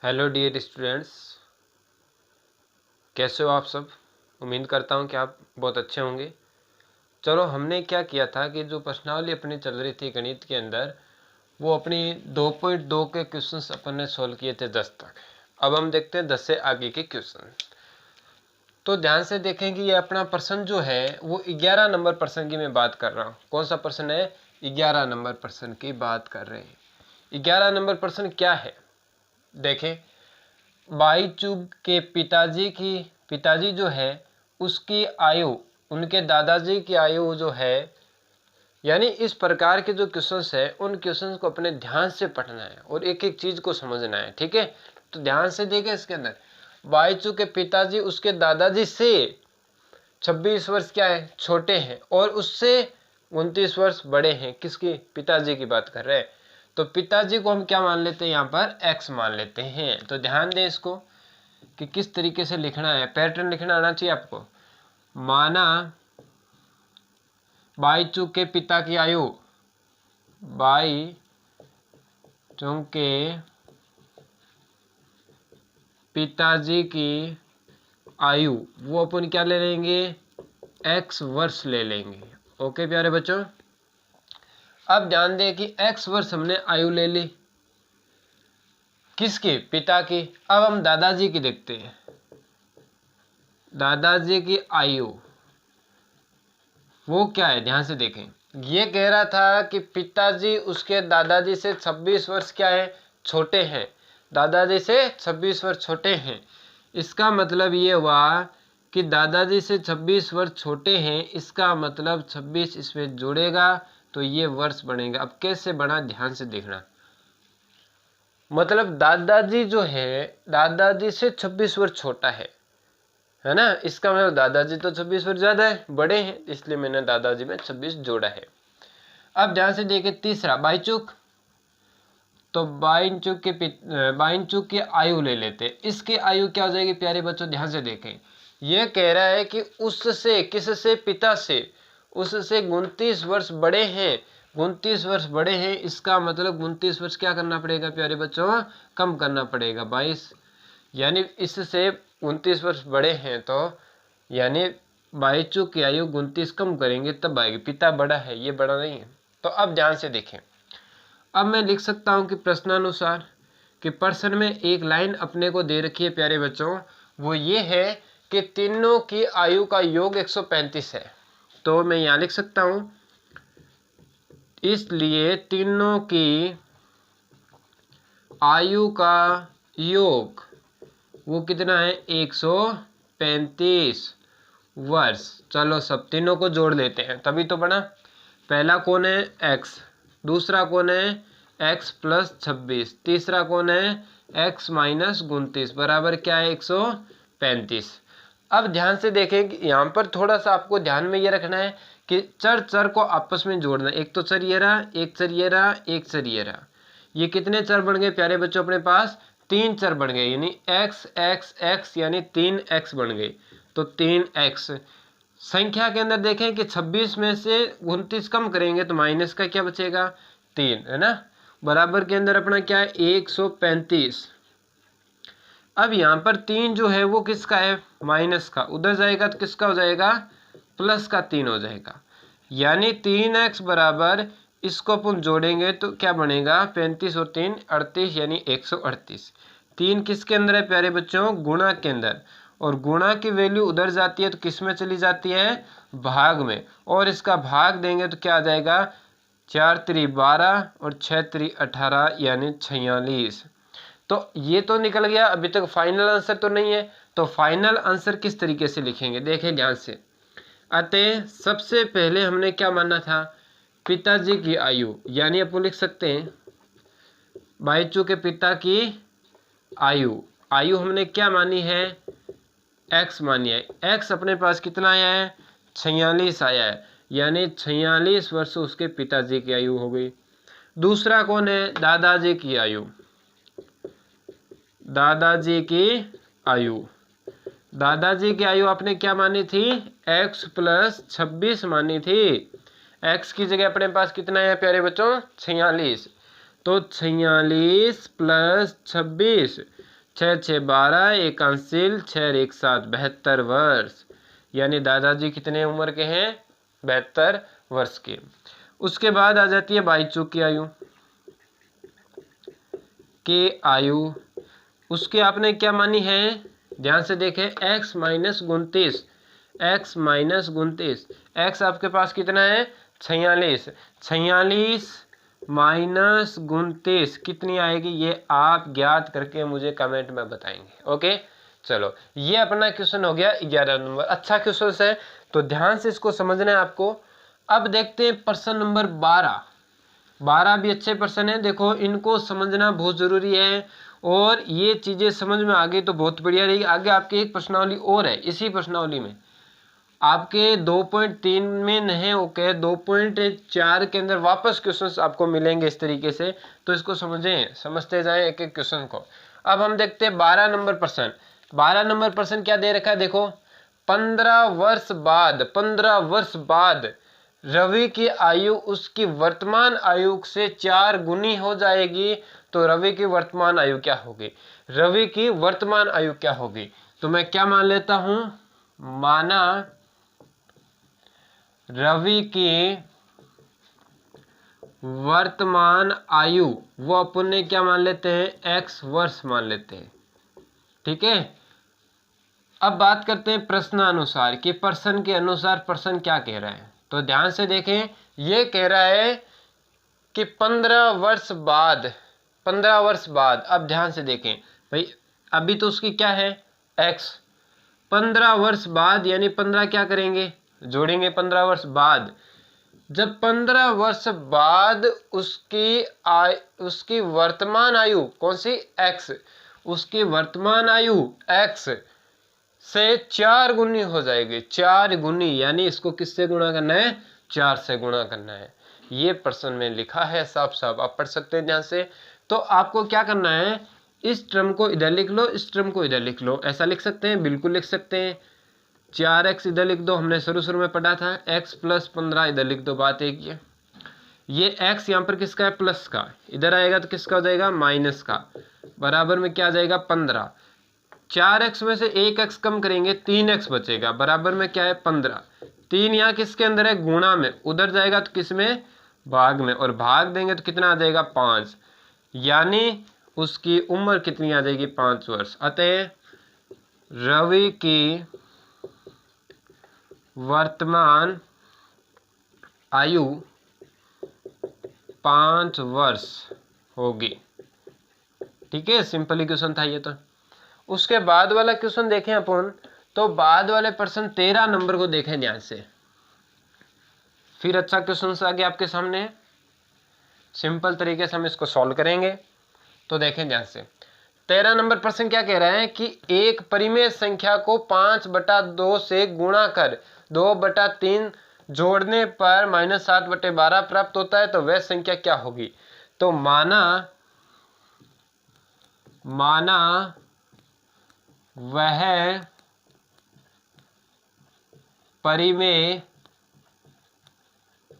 Hello dear students, कैसे हो आप सब। उम्मीद करता हूँ कि आप बहुत अच्छे होंगे। चलो, हमने क्या किया था कि जो प्रश्नावली अपनी चल रही थी गणित के अंदर, वो अपनी 2.2 के क्वेश्चंस अपन ने सोल्व किए थे 10 तक। अब हम देखते हैं 10 से आगे के क्वेश्चन। तो ध्यान से देखें कि ये अपना प्रश्न जो है वो 11 नंबर प्रश्न की मैं बात कर रहा हूँ। कौन सा प्रश्न है? 11 नंबर प्रश्न की बात कर रहे हैं। 11 नंबर प्रश्न क्या है देखें। बाईचुंग के पिताजी जो है उसकी आयु, उनके दादाजी की आयु जो है, यानी इस प्रकार के जो क्वेश्चंस है उन क्वेश्चंस को अपने ध्यान से पढ़ना है और एक एक चीज को समझना है। ठीक है, तो ध्यान से देखें। इसके अंदर बाईचुंग के पिताजी उसके दादाजी से 26 वर्ष क्या है छोटे हैं और उससे 29 वर्ष बड़े हैं। किसकी? पिताजी की बात कर रहे हैं। तो पिताजी को हम क्या मान लेते हैं? यहाँ पर x मान लेते हैं। तो ध्यान दें इसको कि किस तरीके से लिखना है। पैटर्न लिखना आना चाहिए आपको। माना बाईचुंग के पिता की आयु, बाईचुंग के पिताजी की आयु, वो अपन क्या ले लेंगे? x वर्ष ले लेंगे। ओके प्यारे बच्चों, अब ध्यान दें कि x वर्ष हमने आयु ले ली। किसकी? पिता की। अब हम दादाजी की देखते हैं। दादाजी की आयु वो क्या है? ध्यान से देखें। ये कह रहा था कि पिताजी उसके दादाजी से 26 वर्ष क्या है? छोटे हैं। दादाजी से 26 वर्ष छोटे हैं। इसका मतलब ये हुआ कि दादाजी से 26 वर्ष छोटे हैं। इसका मतलब 26 इसमें जुड़ेगा तो ये वर्ष बनेगा। अब कैसे बना? ध्यान से देखना। मतलब दादाजी जो है दादाजी से 26 वर्ष छोटा है ना। इसका मतलब दादाजी तो 26 वर्ष ज्यादा है, बड़े हैं, इसलिए मैंने दादाजी में 26 जोड़ा है। अब ध्यान से देखें तीसरा बाईचुंग। तो बाईचुंग की आयु ले लेते। इसकी आयु क्या हो जाएगी प्यारे बच्चों? ध्यान से देखें। यह कह रहा है कि उससे, किससे? पिता से, उससे 29 वर्ष बड़े हैं। 29 वर्ष बड़े हैं, इसका मतलब 29 वर्ष क्या करना पड़ेगा प्यारे बच्चों? कम करना पड़ेगा 22। यानी इससे 29 वर्ष बड़े हैं तो यानी बाईचुंग की आयु 29 कम करेंगे तब आएगी। पिता बड़ा है, ये बड़ा नहीं है। तो अब ध्यान से देखें। अब मैं लिख सकता हूं कि प्रश्नानुसार कि प्रश्न में एक लाइन अपने को दे रखी है प्यारे बच्चों, वो ये है कि तीनों की आयु का योग 135 है। तो मैं यहां लिख सकता हूं, इसलिए तीनों की आयु का योग वो कितना है? 135 वर्ष। चलो सब तीनों को जोड़ लेते हैं तभी तो बना। पहला कौन है? x। दूसरा कौन है? x plus 26। तीसरा कौन है? x माइनस 29 बराबर क्या है? 135। अब ध्यान से देखें कि यहाँ पर थोड़ा सा आपको ध्यान में ये रखना है कि चर को आपस में जोड़ना। एक तो चर ये रहा, एक चर ये रहा, एक चर ये रहा। ये कितने चर बन गए प्यारे बच्चों? अपने पास 3 चर बन गए, यानी x x x यानी 3x बन गए। तो 3x संख्या के अंदर देखें कि 26 में से 29 कम करेंगे तो माइनस का क्या बचेगा? 3, है ना। बराबर के अंदर अपना क्या है? 135। अब यहाँ पर 3 जो है वो किसका है? माइनस का। उधर जाएगा तो किसका हो जाएगा? प्लस का 3 हो जाएगा। यानी 3x बराबर, इसको अपन जोड़ेंगे तो क्या बनेगा? 35 और 3 38, यानी 138। 3 किसके अंदर है प्यारे बच्चों? गुणा के अंदर। और गुणा की वैल्यू उधर जाती है तो किस में चली जाती है? भाग में। और इसका भाग देंगे तो क्या आ जाएगा? 4 त्रि 12 और 6 त्रि 18, यानी 46। तो ये तो निकल गया। अभी तक फाइनल आंसर तो नहीं है, तो फाइनल आंसर किस तरीके से लिखेंगे देखें ध्यान से। अतः सबसे पहले हमने क्या माना था? पिताजी की आयु, यानी अपन लिख सकते हैं बाईचुंग के पिता की आयु हमने क्या मानी है? x मानी है। x अपने पास कितना आया है? 46 आया है, यानी 46 वर्ष उसके पिताजी की आयु हो गई। दूसरा कौन है? दादाजी की आयु। दादाजी की आयु आपने क्या मानी थी? x प्लस 26 मानी थी। x की जगह अपने पास कितना है प्यारे बच्चों? 46। तो 46 प्लस 26 6 6 12, एकांशील 6 और 1 7, 72 वर्ष। यानी दादाजी कितने उम्र के हैं? 72 वर्ष के। उसके बाद आ जाती है 22 चूक की आयु। उसके आपने क्या मानी है? ध्यान से देखें, x minus 29, x minus 29, x आपके पास कितना है? 46, 46 माइनस 29 कितनी आएगी? ये आप ज्ञात करके मुझे कमेंट में बताएंगे। ओके, चलो ये अपना क्वेश्चन हो गया 11 नंबर। अच्छा क्वेश्चन है, तो ध्यान से इसको समझना है आपको। अब देखते हैं प्रश्न नंबर 12। 12 भी अच्छे प्रश्न है, देखो इनको समझना बहुत जरूरी है, और ये चीजें समझ में आ गई तो बहुत बढ़िया रहेगी। आगे आपकी एक प्रश्नावली और है, इसी प्रश्नावली में आपके 2.3 में नहीं, ओके 2.4 के अंदर वापस क्वेश्चंस आपको मिलेंगे इस तरीके से, तो इसको समझें, समझते जाएं एक एक क्वेश्चन को। अब हम देखते हैं 12 नंबर प्रश्न। 12 नंबर प्रश्न क्या दे रखा है? देखो 15 वर्ष बाद रवि की आयु उसकी वर्तमान आयु से 4 गुनी हो जाएगी, तो रवि की वर्तमान आयु क्या होगी? रवि की वर्तमान आयु क्या होगी? तो मैं क्या मान लेता हूं? माना रवि की वर्तमान आयु वो अपन ने क्या मान लेते हैं? x वर्ष मान लेते हैं। ठीक है, अब बात करते हैं प्रश्नानुसार कि प्रश्न के अनुसार प्रश्न क्या कह रहा है। तो ध्यान से देखें, ये कह रहा है कि 15 वर्ष बाद, 15 वर्ष बाद। अब ध्यान से देखें भाई, अभी तो उसकी क्या है? x। 15 वर्ष बाद यानी 15 क्या करेंगे? जोड़ेंगे 15 वर्ष बाद। जब 15 वर्ष बाद उसकी वर्तमान आयु कौन सी? x। उसकी वर्तमान आयु x से 4 गुनी हो जाएगी। 4 गुनी यानी इसको किससे गुणा करना है? 4 से गुणा करना है। ये प्रश्न में लिखा है, साफ साफ आप पढ़ सकते हैं ध्यान से। तो आपको क्या करना है? इस टर्म को इधर लिख लो, इस टर्म को इधर लिख लो। ऐसा लिख सकते हैं, बिल्कुल लिख सकते हैं। 4x इधर लिख दो, हमने शुरू में पढ़ा था। x प्लस 15 इधर लिख दो, बात एक ही है। ये x यहाँ पर किसका है? प्लस का। इधर आएगा तो किसका हो जाएगा? माइनस का। बराबर में क्या आ जाएगा? 15। 4x में से 1x कम करेंगे, 3x बचेगा। बराबर में क्या है? 15। 3 यहाँ किसके अंदर है? गुणा में। उधर जाएगा तो किस में? भाग में। और भाग देंगे तो कितना आ जाएगा? 5। यानी उसकी उम्र कितनी आ जाएगी? 5 वर्ष। अतः रवि की वर्तमान आयु 5 वर्ष होगी। ठीक है, सिंपल क्वेश्चन था ये तो। उसके बाद वाला क्वेश्चन देखें अपन, तो बाद वाले प्रश्न 13 नंबर को देखें ध्यान से। फिर अच्छा क्वेश्चन आ गया आपके सामने, सिंपल तरीके से हम इसको सॉल्व करेंगे। तो देखें ध्यान से, 13 नंबर प्रश्न क्या कह रहा है कि एक परिमेय संख्या को 5/2 से गुणा कर 2/3 जोड़ने पर -7/12 प्राप्त होता है, तो वह संख्या क्या होगी? तो माना वह परिमेय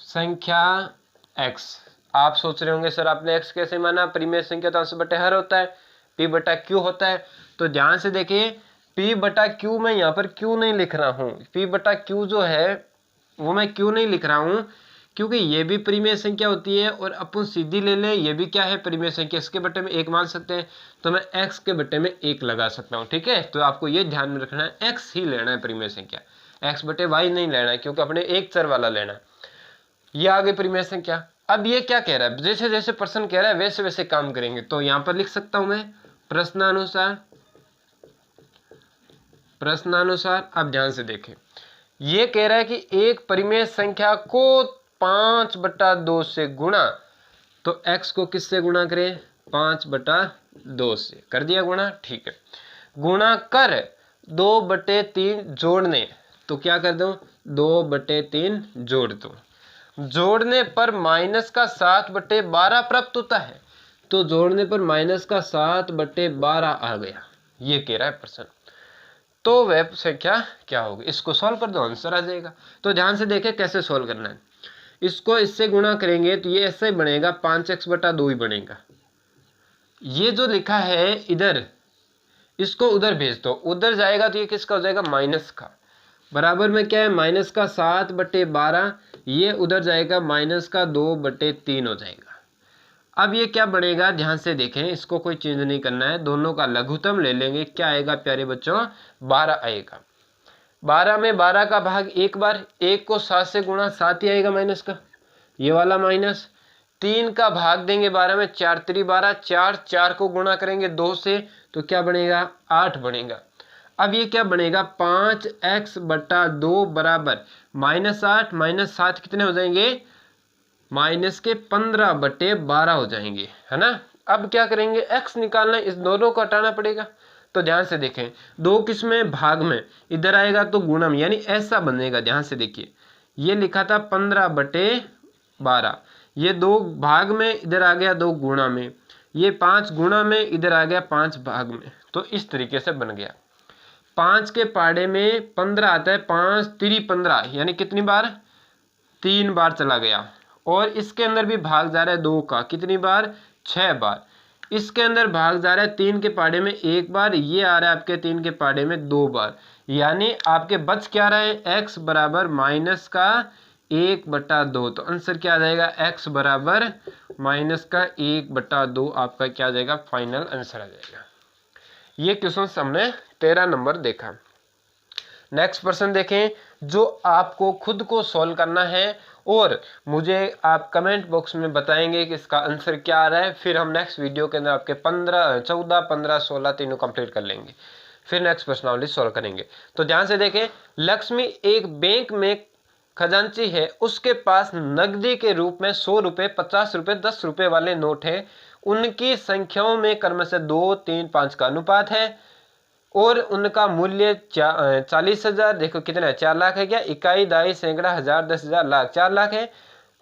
संख्या x। आप सोच रहे होंगे सर आपने x कैसे माना? परिमेय संख्या तो अंश/हर होता है, p/q होता है। तो ध्यान से देखिए, p/q मैं यहाँ पर क्यों नहीं लिख रहा हूँ? p/q जो है वो मैं क्यों नहीं लिख रहा हूँ? क्योंकि ये भी परिमेय संख्या होती है, और अपन सीधी ले लें, ये भी क्या है? परिमेय संख्या। इसके बट्टे में 1 मान सकते हैं, तो मैं x के बट्टे में 1 लगा सकता हूँ। ठीक है, तो आपको ये ध्यान में रखना है, x ही लेना है परिमेय संख्या, x/y नहीं लेना है, क्योंकि अपने एक चर वाला लेना है। ये आगे परिमेय संख्या। अब ये क्या कह रहा है? जैसे जैसे प्रश्न कह रहा है वैसे वैसे काम करेंगे। तो यहां पर लिख सकता हूं मैं प्रश्नानुसार। अब ध्यान से देखें, ये कह रहा है कि एक परिमेय संख्या को 5/2 से गुणा, तो x को किससे गुणा करें? 5/2 से। कर दिया गुणा, ठीक है। गुणा कर 2/3 जोड़ने, तो क्या कर दूं? 2/3 जोड़ दूं। जोड़ने पर -7/12 प्राप्त होता है, तो जोड़ने पर -7/12 आ गया, ये कह रहा है प्रश्न। तो वह संख्या क्या होगी? इसको सॉल्व कर दो, आंसर आ जाएगा। तो ध्यान से देखें कैसे सॉल्व करना है। इसको इससे गुणा करेंगे तो ये ऐसे ही बनेगा, 5x/2 ही बनेगा। ये जो लिखा है इधर, इसको उधर भेज दो, उधर जाएगा तो ये किसका हो जाएगा, माइनस का। बराबर में क्या है, माइनस का 7/12, ये उधर जाएगा माइनस का 2/3 हो जाएगा। अब ये क्या बनेगा, ध्यान से देखें, इसको कोई चेंज नहीं करना है, दोनों का लघुत्तम ले लेंगे, क्या आएगा प्यारे बच्चों, 12 आएगा। 12 में 12 का भाग एक बार, 1 को 7 से गुणा 7 ही आएगा माइनस का, ये वाला माइनस। 3 का भाग देंगे 12 में, 4 3 12, 4 को गुणा करेंगे 2 से तो क्या बनेगा, 8 बनेगा। अब ये क्या बनेगा, 5x/2 बराबर -8 -7 कितने हो जाएंगे, माइनस के 15/12 हो जाएंगे, है ना। अब क्या करेंगे, x निकालना है, इस दोनों को हटाना पड़ेगा। तो ध्यान से देखें, 2 किस में, भाग में, इधर आएगा तो गुणा में, यानी ऐसा बनेगा। ध्यान से देखिए, ये लिखा था 15/12, ये 2 भाग में, इधर आ गया 2 गुणा में, ये 5 गुणा में, इधर आ गया 5 भाग में, तो इस तरीके से बन गया। 5 के पाड़े में 15 आता है, 5 3 15, यानी कितनी बार, 3 बार चला गया। और इसके अंदर भी भाग जा रहा है 2 का, कितनी बार, 6 बार। इसके अंदर भाग जा रहा है 3 के पाड़े में 1 बार, ये आ रहा है आपके 3 के पाड़े में 2 बार, यानी आपके बच क्या रहा है, x बराबर माइनस का 1/2। तो आंसर क्या आ जाएगा, x बराबर माइनस का 1/2 आपका क्या आ जाएगा, फाइनल आंसर आ जाएगा। ये क्वेश्चन हमने 13 नंबर देखा। नेक्स्ट प्रश्न देखें, जो आपको खुद को सॉल्व करना है और मुझे आप कमेंट बॉक्स में बताएंगे कि इसका आंसर क्या आ रहा है। फिर हम नेक्स्ट वीडियो के अंदर आपके 14, 15, 16 तीनों कंप्लीट कर लेंगे, फिर नेक्स्ट प्रश्नावली सॉल्व करेंगे। तो ध्यान से देखें, लक्ष्मी एक बैंक में खजांची है, उसके पास नकदी के रूप में 100 रुपये, 50 रुपये, 10 रुपये वाले नोट है। उनकी संख्याओं में क्रमशः 2, 3, 5 का अनुपात है और उनका मूल्य 40,000, देखो कितना है, 4 लाख है क्या, इकाई, दाई, सैकड़ा, हजार, 10,000, लाख, 4 लाख है।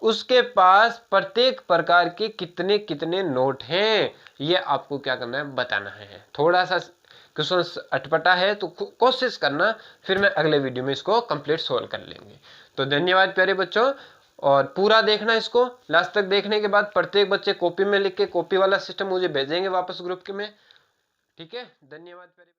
उसके पास प्रत्येक प्रकार के कितने कितने नोट हैं, ये आपको क्या करना है, बताना है। थोड़ा सा क्वेश्चन अटपटा है तो कोशिश करना, फिर मैं अगले वीडियो में इसको कंप्लीट सोल्व कर लेंगे। तो धन्यवाद प्यारे बच्चों, और पूरा देखना इसको, लास्ट तक देखने के बाद प्रत्येक बच्चे कॉपी में लिख के, कॉपी वाला सिस्टम मुझे भेजेंगे वापस ग्रुप के में, ठीक है। धन्यवाद प्यारे।